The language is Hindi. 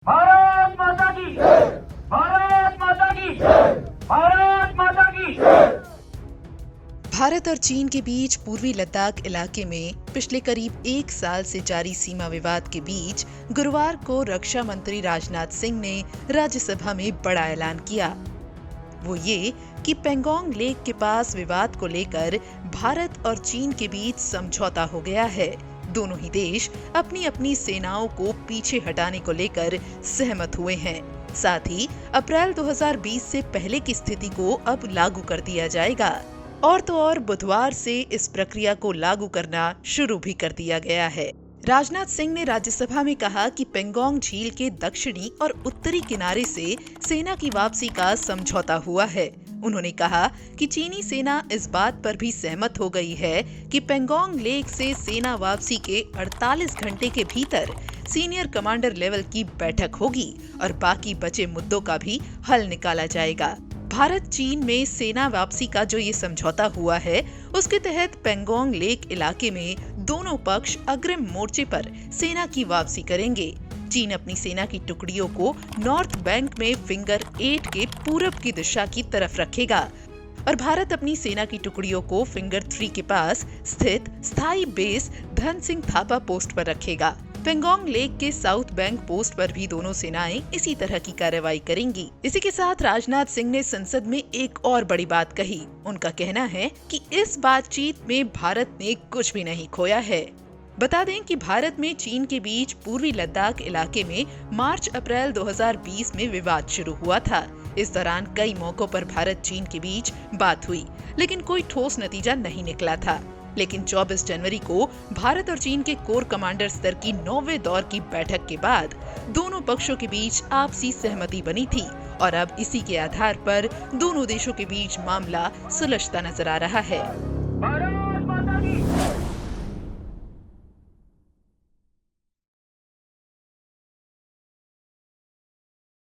भारत माता की जय। भारत माता की जय। भारत माता की जय। भारत और चीन के बीच पूर्वी लद्दाख इलाके में पिछले करीब एक साल से जारी सीमा विवाद के बीच गुरुवार को रक्षा मंत्री राजनाथ सिंह ने राज्यसभा में बड़ा ऐलान किया। वो ये कि पेंगोंग लेक के पास विवाद को लेकर भारत और चीन के बीच समझौता हो गया है। दोनों ही देश अपनी अपनी सेनाओं को पीछे हटाने को लेकर सहमत हुए हैं। साथ ही अप्रैल 2020 से पहले की स्थिति को अब लागू कर दिया जाएगा। और तो और बुधवार से इस प्रक्रिया को लागू करना शुरू भी कर दिया गया है। राजनाथ सिंह ने राज्यसभा में कहा कि पेंगोंग झील के दक्षिणी और उत्तरी किनारे से सेना की वापसी का समझौता हुआ है। उन्होंने कहा कि चीनी सेना इस बात पर भी सहमत हो गई है कि पेंगोंग लेक से सेना वापसी के 48 घंटे के भीतर सीनियर कमांडर लेवल की बैठक होगी और बाकी बचे मुद्दों का भी हल निकाला जाएगा। भारत चीन में सेना वापसी का जो ये समझौता हुआ है, उसके तहत पेंगोंग लेक इलाके में दोनों पक्ष अग्रिम मोर्चे पर सेना की वापसी करेंगे। चीन अपनी सेना की टुकड़ियों को नॉर्थ बैंक में फिंगर 8 के पूरब की दिशा की तरफ रखेगा और भारत अपनी सेना की टुकड़ियों को फिंगर 3 के पास स्थित स्थायी बेस धन सिंह थापा पोस्ट पर रखेगा। पेंगोंग लेक के साउथ बैंक पोस्ट पर भी दोनों सेनाएं इसी तरह की कार्रवाई करेंगी। इसी के साथ राजनाथ सिंह ने संसद में एक और बड़ी बात कही। उनका कहना है कि इस बातचीत में भारत ने कुछ भी नहीं खोया है। बता दें कि भारत में चीन के बीच पूर्वी लद्दाख इलाके में मार्च-अप्रैल 2020 में विवाद शुरू हुआ था। इस दौरान कई मौकों पर भारत चीन के बीच बात हुई, लेकिन कोई ठोस नतीजा नहीं निकला था। लेकिन 24 जनवरी को भारत और चीन के कोर कमांडर स्तर की 9वें दौर की बैठक के बाद दोनों पक्षों के बीच आपसी सहमति बनी थी और अब इसी के आधार पर दोनों देशों के बीच मामला सुलझता नजर आ रहा है।